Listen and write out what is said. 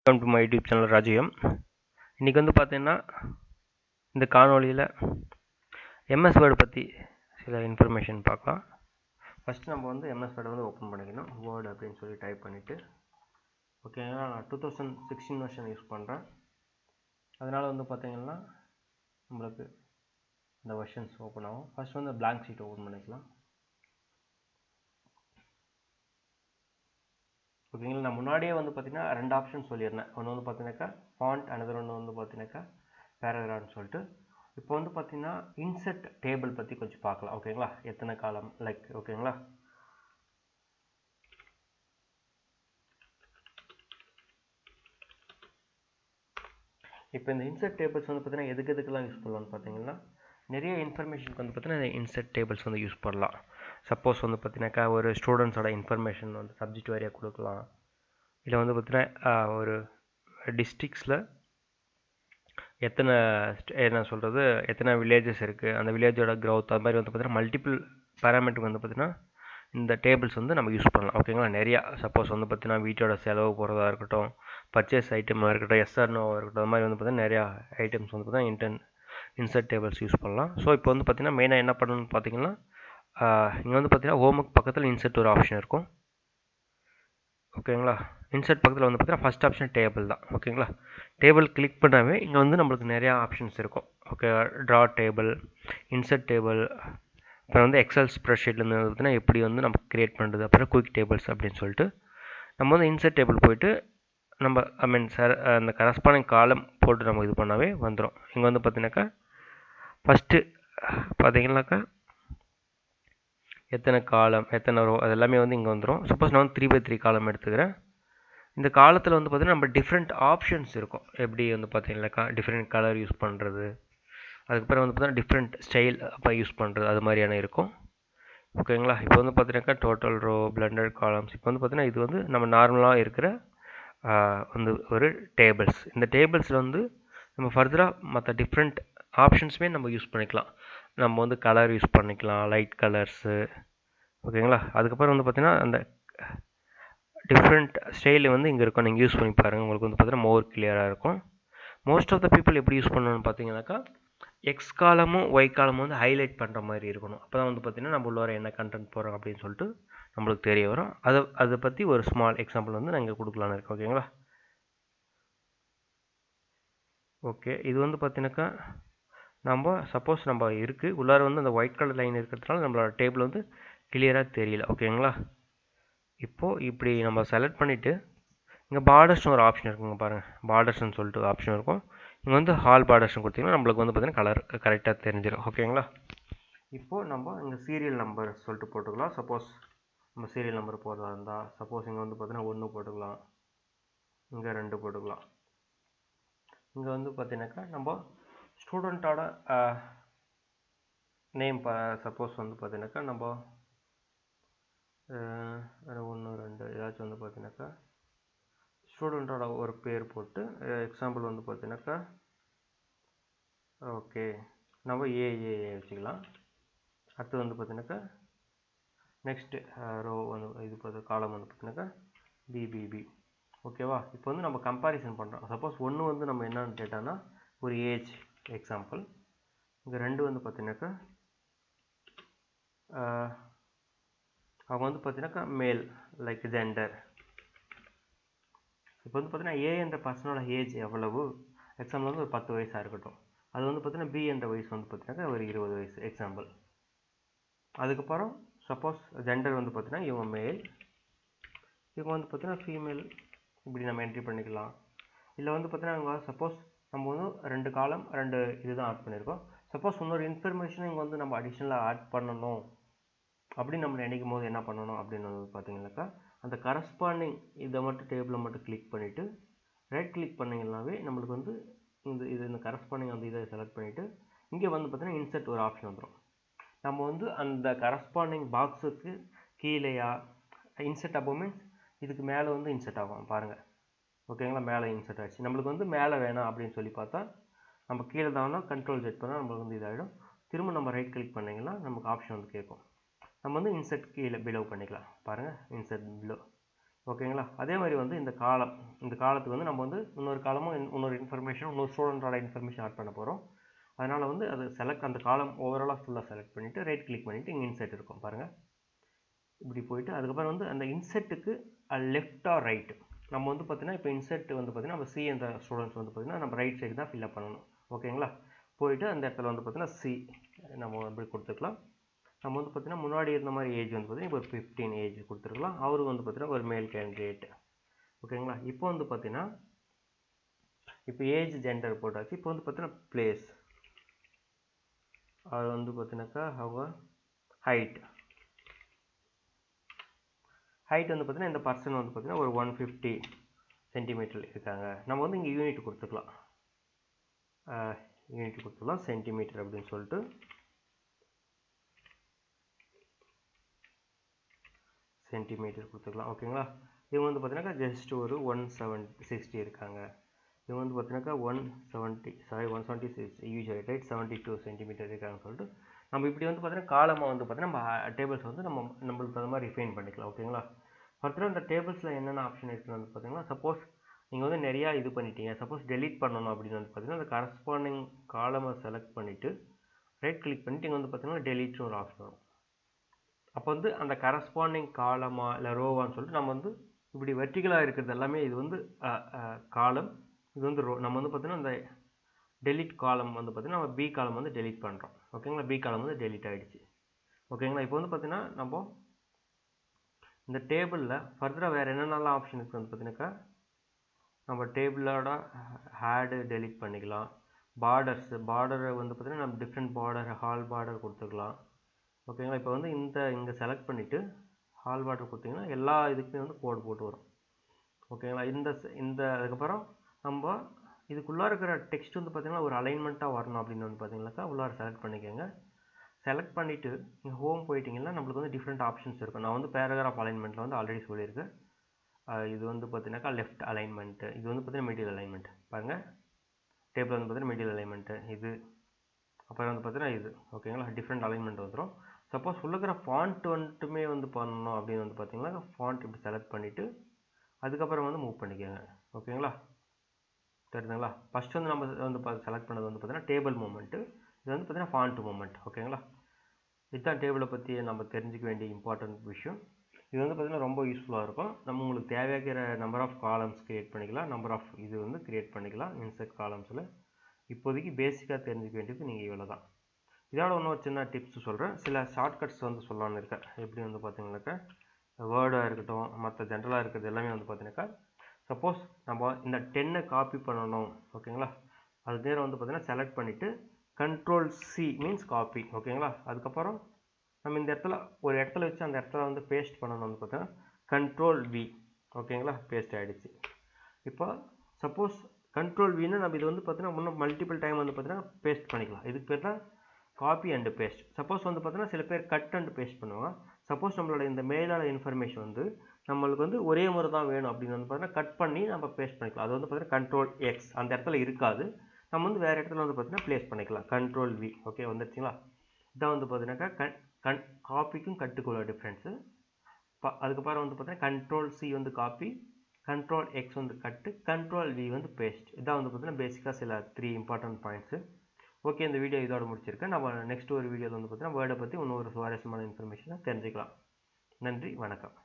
Welcome to my YouTube channel ராஜயம். இன்றைக்கி வந்து பார்த்தீங்கன்னா இந்த காணொலியில் எம்எஸ் வேர்டு பற்றி சில இன்ஃபர்மேஷன் பார்க்கலாம். ஃபஸ்ட்டு நம்ம வந்து எம்எஸ் வேர்டை வந்து ஓப்பன் பண்ணிக்கணும். வேர்டு அப்படின்னு சொல்லி டைப் பண்ணிவிட்டு ஓகேங்களா. நான் 2016 வெர்ஷன் யூஸ் பண்ணுறேன். அதனால் வந்து பார்த்தீங்கன்னா நம்மளுக்கு இந்த வெர்ஷன்ஸ் ஓப்பன் ஆகும். ஃபஸ்ட் வந்து பிளாங்க் ஷீட் ஓப்பன் பண்ணிக்கலாம். ஓகேங்களா. நான் முன்னாடியே வந்து பார்த்தீங்கன்னா 2 ஆப்ஷன் சொல்லியிருந்தேன். ஒன்று வந்து பார்த்தீங்கன்னாக்கா ஃபாண்ட், அனதர் ஒன்று வந்து பார்த்தீங்கன்னாக்கா பேராகிராஃப்னு சொல்லிட்டு. இப்போ வந்து பார்த்தீங்கன்னா இன்செர்ட் டேபிள் பற்றி கொஞ்சம் பார்க்கலாம். ஓகேங்களா. எத்தனை காலம் லைக் ஓகேங்களா. இப்போ இந்த இன்செர்ட் டேபிள்ஸ் வந்து பார்த்தீங்கன்னா எதுக்கெல்லாம் யூஸ் பண்ணலாம்னு பார்த்தீங்கன்னா நிறைய இன்ஃபர்மேஷனுக்கு வந்து பார்த்தீங்கன்னா இன்செர்ட் டேபிள்ஸ் வந்து யூஸ் பண்ணலாம். சப்போஸ் வந்து பார்த்தீங்கன்னாக்கா ஒரு ஸ்டூடெண்ட்ஸோட இன்ஃபர்மேஷன் வந்து சப்ஜெக்ட் வாரியாக கொடுக்கலாம். இல்லை வந்து பார்த்தீங்கன்னா ஒரு டிஸ்ட்ரிக்ஸில் எத்தனை என்ன சொல்கிறது எத்தனை வில்லேஜஸ் இருக்குது, அந்த வில்லேஜோட க்ரோத், அது மாதிரி வந்து பார்த்தீங்கன்னா மல்டிபிள் பேராமீட்டருக்கு வந்து பார்த்தீங்கன்னா இந்த டேபிள்ஸ் வந்து நம்ம யூஸ் பண்ணலாம். ஓகேங்களா. நிறையா சப்போஸ் வந்து பார்த்தீங்கன்னா வீட்டோட செலவு போகிறதா இருக்கட்டும், பர்ச்சேஸ் ஐட்டமாக இருக்கட்டும், எஸ்ஆர்னோவாக இருக்கட்டும், அது மாதிரி வந்து பார்த்தீங்கன்னா நிறையா ஐட்டம்ஸ் வந்து பார்த்தீங்கன்னா இன்செர்ட் டேபிள்ஸ் யூஸ் பண்ணலாம். ஸோ இப்போ வந்து பார்த்தீங்கன்னா மெயினாக என்ன பண்ணணும்னு பார்த்தீங்கன்னா இங்கே வந்து பார்த்தீங்கன்னா ஹோம்ஒர்க் பக்கத்தில் இன்செர்ட் ஒரு ஆப்ஷன் இருக்கும். ஓகேங்களா. இன்செர்ட் பக்கத்தில் வந்து பார்த்தீங்கன்னா ஃபஸ்ட் ஆப்ஷன் டேபிள் தான். ஓகேங்களா. டேபிள் கிளிக் பண்ணாவே இங்கே வந்து நம்மளுக்கு நிறையா ஆப்ஷன்ஸ் இருக்கும். Okay, draw table, insert table, அப்புறம் வந்து எக்ஸல் ஸ்ப்ரெட்ஷீட்லேருந்து பார்த்தீங்கன்னா எப்படி வந்து நம்ம க்ரியேட் பண்ணுறது, அப்புறம் குயிக் டேபிள்ஸ் அப்படின்னு சொல்லிட்டு நம்ம வந்து இன்செர்ட் டேபிள் போய்ட்டு நம்ம அந்த கரஸ்பாண்டிங் காலம் போட்டு நம்ம இது பண்ணாவே வந்துடும். இங்கே வந்து பார்த்தீங்கன்னாக்கா ஃபஸ்ட்டு பார்த்தீங்கன்னாக்கா எத்தனை காலம், எத்தனை ரோ, அது எல்லாமே வந்து இங்கே வந்துடும். சப்போஸ் நான் வந்து 3x3 காலம் எடுத்துக்கிறேன். இந்த காலத்தில் வந்து பார்த்திங்கன்னா நம்ம டிஃப்ரெண்ட் ஆப்ஷன்ஸ் இருக்கும். எப்படி வந்து பார்த்தீங்கன்னாக்கா டிஃப்ரெண்ட் கலர் யூஸ் பண்ணுறது, அதுக்கப்புறம் வந்து பார்த்தீங்கன்னா டிஃப்ரெண்ட் ஸ்டைல் அப்போ யூஸ் பண்ணுறது, அது மாதிரியான இருக்கும். ஓகேங்களா. இப்போ வந்து பார்த்தீங்கன்னாக்கா டோட்டல் ரோ, பிளண்டட் காலம்ஸ். இப்போ வந்து பார்த்தீங்கன்னா இது வந்து நம்ம நார்மலாக இருக்கிற வந்து ஒரு டேபிள்ஸ். இந்த டேபிள்ஸில் வந்து நம்ம ஃபர்தராக மற்ற டிஃப்ரெண்ட் ஆப்ஷன்ஸுமே நம்ம யூஸ் பண்ணிக்கலாம். நம்ம வந்து கலர் யூஸ் பண்ணிக்கலாம், லைட் கலர்ஸு. ஓகேங்களா. அதுக்கப்புறம் வந்து பார்த்திங்கன்னா அந்த டிஃப்ரெண்ட் ஸ்டைலு வந்து இங்கே இருக்கும். நீங்கள் யூஸ் பண்ணி பாருங்கள். உங்களுக்கு வந்து பார்த்தீங்கன்னா மோர் கிளியராக இருக்கும். மோஸ்ட் ஆஃப் த பீப்புள் எப்படி யூஸ் பண்ணணும்னு பார்த்தீங்கன்னாக்கா எக்ஸ் காலமும் ஒய் காலமும் வந்து ஹைலைட் பண்ணுற மாதிரி இருக்கணும். அப்போ தான் வந்து பார்த்திங்கன்னா நம்ம உள்ளார என்ன கண்டென்ட் போகிறோம் அப்படின்னு சொல்லிட்டு நம்மளுக்கு தெரிய வரும். அதை பற்றி ஒரு ஸ்மால் எக்ஸாம்பிள் வந்து நான் இங்கே கொடுக்கலான்னு இருக்கேன். ஓகேங்களா. ஓகே, இது வந்து பார்த்தீங்கன்னாக்கா நம்ம சப்போஸ் நம்ம இருக்குது உள்ளார வந்து அந்த ஒயிட் கலர் லைன் இருக்கிறதுனால நம்மளோட டேபிள் வந்து கிளியராக தெரியல. ஓகேங்களா. இப்போது இப்படி நம்ம செலக்ட் பண்ணிவிட்டு இங்கே பார்டர்ஸ்னு ஒரு ஆப்ஷன் இருக்குங்க பாருங்கள். பார்டர்ஸ்னு சொல்லிட்டு ஆப்ஷன் இருக்கும். இங்கே வந்து ஹால் பார்டர்ஸ்னு கொடுத்தீங்கன்னா நம்மளுக்கு வந்து பார்த்திங்கன்னா கலர் கரெக்டாக தெரிஞ்சிடும். ஓகேங்களா. இப்போது நம்ம இங்கே சீரியல் நம்பர் சொல்லிட்டு போட்டுக்கலாம். சப்போஸ் நம்ம சீரியல் நம்பர் போடுறதா இருந்தால் சப்போஸ் இங்கே வந்து பார்த்தீங்கன்னா 1 போட்டுக்கலாம், இங்கே 2 போட்டுக்கலாம். இங்கே வந்து பார்த்தீங்கன்னாக்கா நம்ம ஸ்டூடெண்ட்டோட நேம் சப்போஸ் வந்து பார்த்தீங்கன்னாக்கா நம்ம 1 2 ஏதாச்சும் வந்து பார்த்தீங்கன்னாக்கா ஸ்டூடெண்ட்டோட ஒரு பேர் போட்டு எக்ஸாம்பிள் வந்து பார்த்தீங்கன்னாக்கா ஓகே நம்ம ஏஏ வச்சுக்கலாம். அடுத்து வந்து பார்த்தீங்கன்னாக்கா நெக்ஸ்ட்டு ரோ வந்து இது பார்த்து காலம் வந்து பார்த்தீங்கன்னாக்கா பிபிபி. ஓகேவா. இப்போ வந்து நம்ம கம்பேரிசன் பண்ணுறோம். சப்போஸ் 1 வந்து நம்ம என்னன்னு கேட்டோன்னா ஒரு ஏஜ் எக்ஸாம்பிள். இங்கே 2 வந்து பார்த்தீங்கன்னாக்கா அவங்க வந்து பார்த்தீங்கன்னாக்கா மேல் லைக் ஜெண்டர். இப்போ வந்து பார்த்தீங்கன்னா ஏ என்ற பர்சனோட ஏஜ் எவ்வளவு, எக்ஸாம்பிள் வந்து ஒரு 10 வயசாக இருக்கட்டும். அது வந்து பார்த்தீங்கன்னா பி என்ற வயசு வந்து பார்த்தீங்கன்னாக்கா ஒரு 20 வயசு எக்ஸாம்பிள். அதுக்கப்புறம் சப்போஸ் ஜெண்டர் வந்து பார்த்தீங்கன்னா இவங்க மேல், இவங்க வந்து பார்த்தீங்கன்னா ஃபீமேல். இப்படி நம்ம என்ட்ரி பண்ணிக்கலாம். இல்லை வந்து பார்த்தீங்கன்னா அங்கே சப்போஸ் நம்ம வந்து 2 காலம் 2 இதுதான் ஆட் பண்ணியிருக்கோம். சப்போஸ் இன்னொரு இன்ஃபர்மேஷன் இங்கே வந்து நம்ம அடிஷ்னலாக ஆட் பண்ணணும் அப்படின்னு நம்ம நினைக்கும் போது என்ன பண்ணணும் அப்படின்னு வந்து பார்த்தீங்கன்னாக்கா அந்த கரஸ்பாண்டிங் இதை மட்டும் டேபிளை மட்டும் கிளிக் பண்ணிவிட்டு ரைட் கிளிக் பண்ணிங்கன்னாவே நம்மளுக்கு வந்து இந்த கரஸ்பாண்டிங் அந்த இதை செலக்ட் பண்ணிவிட்டு இங்கே வந்து பார்த்தீங்கன்னா இன்செர்ட் ஒரு ஆப்ஷன் வந்துடும். நம்ம வந்து அந்த கரஸ்பாண்டிங் பாக்ஸுக்கு கீழேயா இன்செர்ட் அப்போ மீன்ஸ் இதுக்கு மேலே வந்து இன்செர்ட் ஆகும் பாருங்கள். ஓகேங்களா. மேலே இன்செர்ட் ஆகிடுச்சு. நம்மளுக்கு வந்து மேலே வேணாம் அப்படின்னு சொல்லி பார்த்தா நம்ம கீழே தானா கண்ட்ரோல் செட் பண்ணால் நம்மளுக்கு வந்து இதாகிடும். திரும்ப நம்ம ரைட் கிளிக் பண்ணிங்கன்னா நமக்கு ஆப்ஷன் வந்து கேட்கும். நம்ம வந்து இன்செர்ட் கீழே பிலோ பண்ணிக்கலாம் பாருங்கள். இன்செர்ட் பிலோ ஓகேங்களா. அதே மாதிரி வந்து இந்த காலத்துக்கு வந்து நம்ம வந்து இன்னொரு காலமும் இன்னொரு இன்ஃபர்மேஷன் இன்னொரு ஸ்டூடெண்ட்டோட இன்ஃபர்மேஷன் ஆட் பண்ண போகிறோம். அதனால் வந்து அது அந்த காலம் ஓவராலாக ஃபுல்லாக செலக்ட் பண்ணிவிட்டு ரைட் கிளிக் பண்ணிவிட்டு இங்கே இன்செர்ட் இருக்கும் பாருங்கள். இப்படி போயிட்டு அதுக்கப்புறம் வந்து அந்த இன்செர்ட்டுக்கு லெஃப்ட் ஆர் ரைட் நம்ம வந்து பார்த்தீங்கன்னா இப்போ இன்செர்ட் வந்து பார்த்தீங்கன்னா நம்ம சி என்ற ஸ்டூடெண்ட்ஸ் வந்து பார்த்தீங்கன்னா நம்ம ரைட் சைடு தான் ஃபில்அப் பண்ணணும். ஓகேங்களா. போயிட்டு அந்த இடத்துல வந்து பார்த்தீங்கன்னா சி நம்ம இப்படி கொடுத்துக்கலாம். நம்ம வந்து பார்த்தீங்கன்னா முன்னாடி இருந்த மாதிரி ஏஜ் வந்து பார்த்தீங்கன்னா இப்போ ஒரு 15 ஏஜ் கொடுத்துருக்கலாம். அவருக்கு வந்து பார்த்தீங்கன்னா ஒரு மேல் கேண்டிடேட். ஓகேங்களா. இப்போ வந்து பார்த்தீங்கன்னா இப்போ ஏஜ் ஜெண்டர் போட்டாச்சு. இப்போ வந்து பார்த்தீங்கன்னா பிளேஸ் அது வந்து பார்த்தீங்கன்னாக்கா அவங்க ஹைட் வந்து பார்த்தீங்கன்னா இந்த பர்சன் வந்து பார்த்தீங்கன்னா ஒரு 150 சென்டிமீட்டர் இருக்காங்க. நம்ம வந்து இங்கே யூனிட் கொடுத்துக்கலாம். சென்டிமீட்டர் அப்படின்னு சொல்லிட்டு சென்டிமீட்டர் கொடுத்துக்கலாம். ஓகேங்களா. இவங்க வந்து பார்த்தீங்கன்னா ஜஸ்ட் ஒரு 160 இருக்காங்க. இவங்க வந்து பார்த்தீங்கன்னா 170 யூஸ்வல் ரைட் 72 சென்டிமீட்டர் இருக்காங்கன்னு சொல்லிட்டு நம்ம இப்படி வந்து பார்த்தீங்கன்னா காலமாக வந்து பார்த்தீங்கன்னா நம்ம டேபிள்ஸ் வந்து நம்மளுக்கு தகுந்த மாதிரி ரிஃபைன் பண்ணிக்கலாம். ஓகேங்களா. ஃபர்தராக இந்த டேபிள்ஸில் என்னென்ன ஆப்ஷன் இருக்குன்னு வந்து பார்த்தீங்கன்னா சப்போஸ் நீங்கள் வந்து நிறையா இது பண்ணிட்டீங்க, சப்போஸ் டெலீட் பண்ணணும் அப்படின்னு வந்து பார்த்தீங்கன்னா அந்த கரஸ்பாண்டிங் காலமை செலக்ட் பண்ணிவிட்டு ரைட் கிளிக் பண்ணிட்டு இங்கே வந்து பார்த்தீங்கன்னா டெலீட்னு ஒரு ஆப்ஷன் வரும். அப்போ வந்து அந்த கரஸ்பாண்டிங் காலமா இல்லை ரோவான்னு சொல்லிட்டு நம்ம வந்து இப்படி வெர்டிகலாக இருக்கிறது எல்லாமே இது வந்து காலம், இது வந்து ரோ. நம்ம வந்து பார்த்தீங்கன்னா இந்த டெலீட் காலம் வந்து பார்த்தீங்கன்னா நம்ம பி காலம் வந்து டெலீட் பண்ணுறோம். ஓகேங்களா. பி காலம் வந்து டெலீட் ஆகிடுச்சு. ஓகேங்களா. இப்போ வந்து பார்த்தீங்கன்னா நம்ம இந்த டேபிளில் ஃபர்தராக வேறு என்னென்னலாம் ஆப்ஷன் இருக்குது வந்து பார்த்தீங்கன்னாக்கா நம்ம டேபிளோட ஹேடு டெலீட் பண்ணிக்கலாம். பார்டரை வந்து பார்த்தீங்கன்னா நம்ம டிஃப்ரெண்ட் பார்டர் ஹால் பார்டர் கொடுத்துக்கலாம். ஓகேங்களா. இப்போ வந்து இங்கே செலக்ட் பண்ணிவிட்டு ஹால் பார்டர் கொடுத்தீங்கன்னா எல்லா இதுக்குமே வந்து கோடு போட்டு வரும். ஓகேங்களா. இந்த அதுக்கப்புறம் நம்ம இதுக்குள்ளே இருக்கிற டெக்ஸ்ட் வந்து பார்த்தீங்கன்னா ஒரு அலைன்மெண்ட்டாக வரணும் அப்படின்னு வந்து பார்த்தீங்கன்னாக்கா உள்ளார செலக்ட் பண்ணிக்கோங்க. செலக்ட் பண்ணிவிட்டு நீங்கள் ஹோம் போயிட்டீங்கன்னா நம்மளுக்கு வந்து டிஃப்ரெண்ட் ஆப்ஷன்ஸ் இருக்கும். நான் வந்து பேராகிராஃப் அலைன்மெண்ட்டில் வந்து ஆல்ரெடி சொல்லியிருக்கேன். இது வந்து பார்த்தீங்கன்னாக்கா லெஃப்ட் அலைன்மெண்ட்டு, இது வந்து பார்த்தீங்கன்னா மிடில் அலைன்மெண்ட். பாருங்கள் டேபிள் வந்து பார்த்தீங்கன்னா மிடில் அலைன்மெண்ட்டு இது, அப்புறம் வந்து பார்த்தீங்கன்னா இது. ஓகேங்களா. டிஃப்ரெண்ட் அலைன்மெண்ட் வந்துடும். சப்போஸ் உள்ளக்கிற ஃபாண்ட் வந்துட்டுமே வந்து பண்ணணும் அப்படின்னு வந்து பார்த்தீங்கன்னா ஃபாண்ட் இப்படி செலக்ட் பண்ணிவிட்டு அதுக்கப்புறம் வந்து மூவ் பண்ணிக்கோங்க. ஓகேங்களா. தெரியுதுங்களா. ஃபஸ்ட் வந்து நம்ம வந்து செலக்ட் பண்ணது வந்து பார்த்தீங்கன்னா டேபிள் மூமெண்ட்டு, இது வந்து பார்த்தீங்கன்னா ஃபாண்ட் மூமெண்ட். ஓகேங்களா. இதுதான் டேபிளை பற்றி நம்ம தெரிஞ்சிக்க வேண்டிய இம்பார்ட்டன்ட் விஷயம். இது வந்து பார்த்தீங்கன்னா ரொம்ப யூஸ்ஃபுல்லாக இருக்கும். நம்ம உங்களுக்கு தேவையாகிற நம்பர் ஆஃப் காலம்ஸ் க்ரியேட் பண்ணிக்கலாம், நம்பர் ஆஃப் இது வந்து க்ரியேட் பண்ணிக்கலாம் இன்செர்ட் காலம்ஸில். இப்போதைக்கு பேசிக்காக தெரிஞ்சிக்க வேண்டியது நீங்கள் இவ்வளோ தான். இதோட இன்னொரு சின்ன டிப்ஸ் சொல்கிறேன். சில ஷார்ட்கட்ஸ் வந்து சொல்லலான்னு இருக்கேன். எப்படி வந்து பார்த்தீங்கன்னாக்கா வேர்டாக இருக்கட்டும் மற்ற ஜென்ரலாக இருக்கிறது எல்லாமே வந்து பார்த்தீங்கன்னாக்கா சப்போஸ் நம்ம இந்த 10 காப்பி பண்ணணும். ஓகேங்களா. அது நேரம் வந்து பார்த்தீங்கன்னா செலக்ட் பண்ணிவிட்டு Ctrl C மீன்ஸ் காப்பி. ஓகேங்களா. அதுக்கப்புறம் நம்ம இந்த இடத்துல ஒரு இடத்துல வச்சு அந்த இடத்துல வந்து பேஸ்ட் பண்ணணும் வந்து பார்த்தீங்கன்னா Ctrl V. ஓகேங்களா. பேஸ்ட் ஆகிடுச்சு. இப்போ சப்போஸ் Ctrl Vன்னு நம்ம இது வந்து பார்த்தீங்கன்னா இன்னும் மல்டிபிள் டைம் வந்து பார்த்தீங்கன்னா பேஸ்ட் பண்ணிக்கலாம். இதுக்கு பேர் தான் காப்பி அண்ட் பேஸ்ட். சப்போஸ் வந்து பார்த்தீங்கன்னா சில பேர் கட் அண்ட் பேஸ்ட் பண்ணுவாங்க. சப்போஸ் நம்மளோட இந்த மெயிலான இன்ஃபர்மேஷன் வந்து நம்மளுக்கு வந்து ஒரே முறை தான் வேணும் அப்படின்னு வந்து பார்த்தீங்கன்னா கட் பண்ணி நம்ம பேஸ்ட் பண்ணிக்கலாம். அது வந்து பார்த்தீங்கன்னா Ctrl X அந்த இடத்துல இருக்காது, நம்ம வந்து வேறு இடத்துல வந்து பார்த்தீங்கன்னா ப்ளேஸ் பண்ணிக்கலாம். Ctrl V. ஓகே வந்துருச்சுங்களா. இதான் வந்து பார்த்தீங்கன்னாக்கா காப்பிக்கும் கட்டுக்குள்ள டிஃப்ரென்ஸு. அதுக்கப்புறம் வந்து பார்த்தீங்கன்னா Ctrl C வந்து காப்பி, Ctrl X வந்து கட்டு, Ctrl V வந்து பேஸ்ட். இதான் வந்து பார்த்தீங்கன்னா பேசிக்காக சில 3 இம்பார்ட்டன்ட் பாயிண்ட்ஸு. ஓகே. இந்த வீடியோ இதோட முடிச்சிருக்கேன். நம்ம நெக்ஸ்ட் ஒரு வீடியோவில் வந்து பார்த்தீங்கன்னா வேர்டை பற்றி இன்னொரு சுவாரஸ்யமான இன்ஃபர்மேஷனை தெரிஞ்சுக்கலாம். நன்றி, வணக்கம்.